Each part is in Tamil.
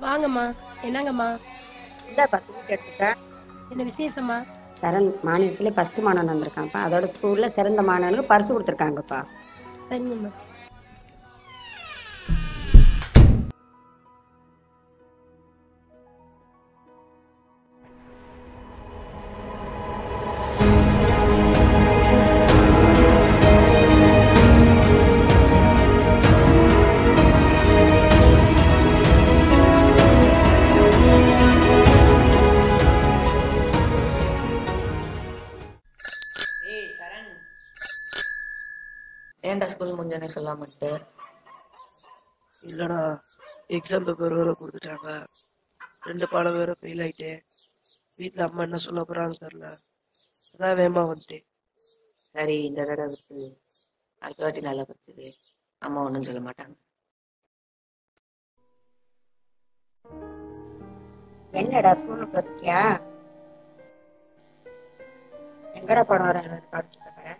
வாங்கம்மா. என்னங்கம்மா? இந்தாப்பா ஸ்வீட் எடுத்துக்க. என்ன விசேஷமா? சரண் மாநிலத்திலே ஃபர்ஸ்ட் மாணவன் வந்திருக்கான்ப்பா. அதோட ஸ்கூல்ல சிறந்த மாணவனுக்கு பரிசு கொடுத்துருக்காங்கப்பா. சரிங்கம்மா. ஏன்டா ஸ்கூல் முடிஞ்சோடனே சொல்லாமட்டு? இல்லடா, எக்ஸாம் பேப்பர் வேற கொடுத்துட்டாங்க. 2 பாடம் வேற ஃபெயில் ஆயிட்டேன். வீட்டுல அம்மா என்ன சொல்ல போறான்னு தெரியல. அதான் வேகமா வந்துட்டேன். சரி, இந்த தடவை விட்டு அடுத்த வாட்டி நல்லா படிச்சது. அம்மா ஒன்றும் சொல்ல மாட்டாங்க. என்னடா ஸ்கூலுக்கு வந்துட்டியா? எங்கடா படம் வர படிச்சுட்டு இருக்கிறேன்?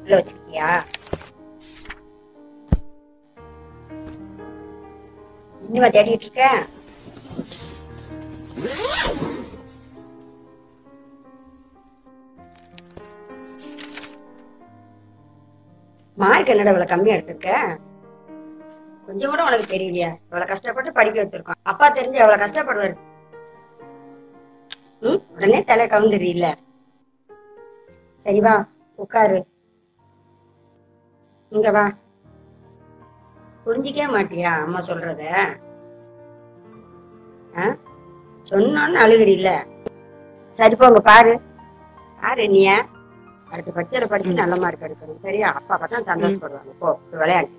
உள்ள வச்சிருக்கியா? இன்னுமா தேடிட்டு இருக்க? மார்க் என்னடா இவ்வளவு கம்மியா எடுத்திருக்க? கொஞ்சம் கூட உனக்கு தெரியலையா? இவ்வளவு கஷ்டப்பட்டு படிக்க வச்சிருக்கோம். அப்பா தெரிஞ்சு எவ்வளவு கஷ்டப்படுவாரு. உடனே தலை கவுந்துறீல்ல. சரி வா உட்காரு. இங்க வா. புரிஞ்சிக்கவே மாட்டியா அம்மா சொல்றத? சொன்னோன்னு அழுகுறீல்ல. சரி போங்க பாரு. பாரு நீ அடுத்த பட்சத்துல படிச்சு நல்ல மார்க் எடுக்கணும். சரியா? அப்பா பார்த்தா சந்தோஷப்படுவாங்க. போ விளையாடு.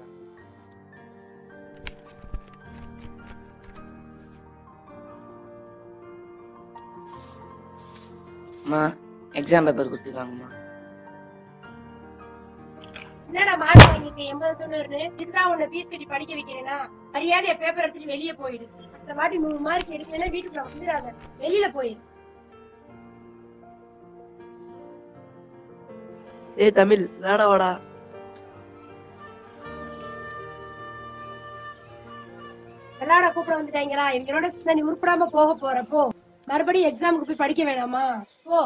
அம்மா, எக்ஸாம் பேப்பர் கொடுத்துருக்காங்கம்மா. என்னடா மார்க் வாங்கிருக்க? 80-90. இதுதான் உன்னை ஃபீஸ் கட்டி படிக்க வைக்கிறேன்னா மரியாதையா பேப்பர் எடுத்துட்டு வெளியே போயிடு. இந்த வாட்டி 100 மார்க் எடுக்கலன்னா வீட்டுக்குள்ள வந்துடாத. வெளியில போயிடு. ஏய் தமிழ், விளையாட வாடா. விளையாட கூப்பிட வந்துட்டாங்களா? இவங்களோட சேர்ந்து நீ உருப்படாம போக போறப்போ மறுபடியும் எக்ஸாமுக்கு போய் படிக்க வேணாமா? போ.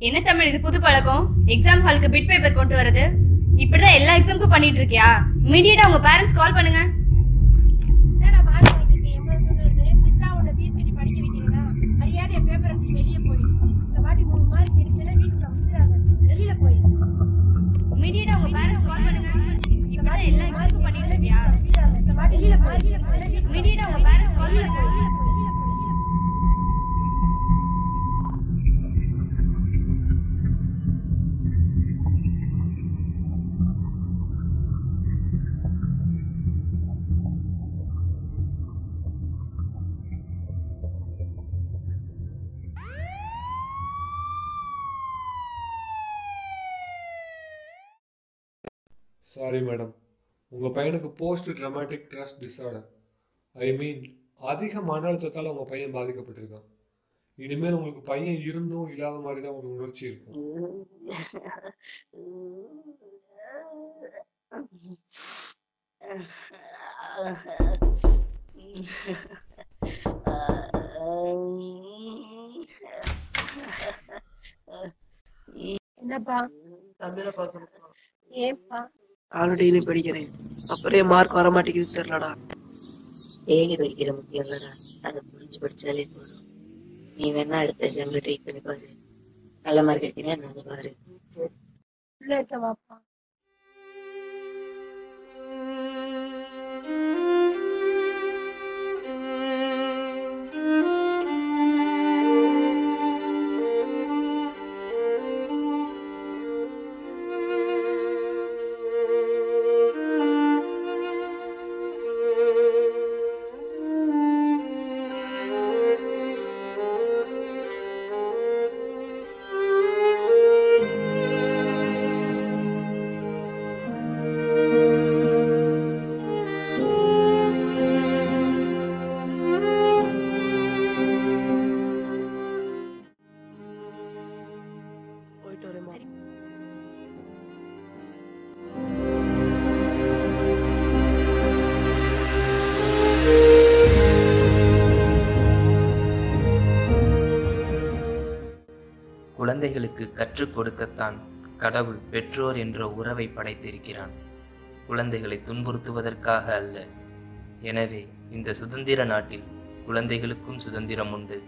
என்ன தமிழ், இது புது பழக்கம்? எக்ஸாம் ஹாலுக்கு பிட் பேப்பர் கொண்டு வரது இப்படிதான் எல்லா எக்ஸாமுக்கும் பண்ணிட்டு இருக்கியா? இமீடியட்டா உங்க பேரண்ட்ஸ் கால் பண்ணுங்க. என்னடா மார்க் வாங்கிருக்க? 80-90. இதுதான் உன்னை ஃபீஸ் கட்டி படிக்க வைக்கிறேன்னா மரியாதையா பேப்பர் எடுத்துட்டு வெளியே போயிடு. இந்த வாட்டி 100 மார்க் எடுக்கலன்னா வீட்டுக்குள்ள வந்துடாத. வெளியில போயிடு. இமீடியட்டா உங்க பேரண்ட்ஸ் கால் பண்ணுங்க. இப்படிதான் எல்லா எக்ஸாமுக்கும் பண்ணிட்டு இருக்கியா? இமீடியட்டா உங்க பேரண்ட்ஸ் கால் பண்ணுங்க. சாரி மேடம், உங்கள் பையனுக்கு போஸ்ட் ட்ராமாட்டிக் ஸ்ட்ரெஸ் டிஸார்டர், ஐ மீன் அதிக மன அழுத்தத்தால் உங்கள் பையன் பாதிக்கப்பட்டிருக்கான். இனிமேல் உங்களுக்கு பையன் இருந்தும் இல்லாத மாதிரி தான் ஒரு உணர்ச்சி இருக்கும். என்னப்பா? தமிழ பார்க்கணும். ஏன்பா? ஆல்ரெடி படிக்கிறேன். அப்புறம் மார்க் வர மாட்டேங்குது தெரியலடா. டெய்லி படிக்கிற முக்கியம் இல்லடா, அதை புரிஞ்சு படிச்சாலே போதும். நீ வேணா அடுத்த எக்ஸாம்ல ட்ரை பண்ணி பாரு. நல்ல மார்க் எடுத்தீங்கன்னா நல்ல பாரு. உள்ள இருக்க வாப்பா. குழந்தைகளுக்கு கற்றுக் கொடுக்கத்தான் கடவுள் பெற்றோர் என்ற உறவை படைத்திருக்கிறான், குழந்தைகளை துன்புறுத்துவதற்காக அல்ல. எனவே இந்த சுதந்திர நாட்டில் குழந்தைகளுக்கும் சுதந்திரம் உண்டு.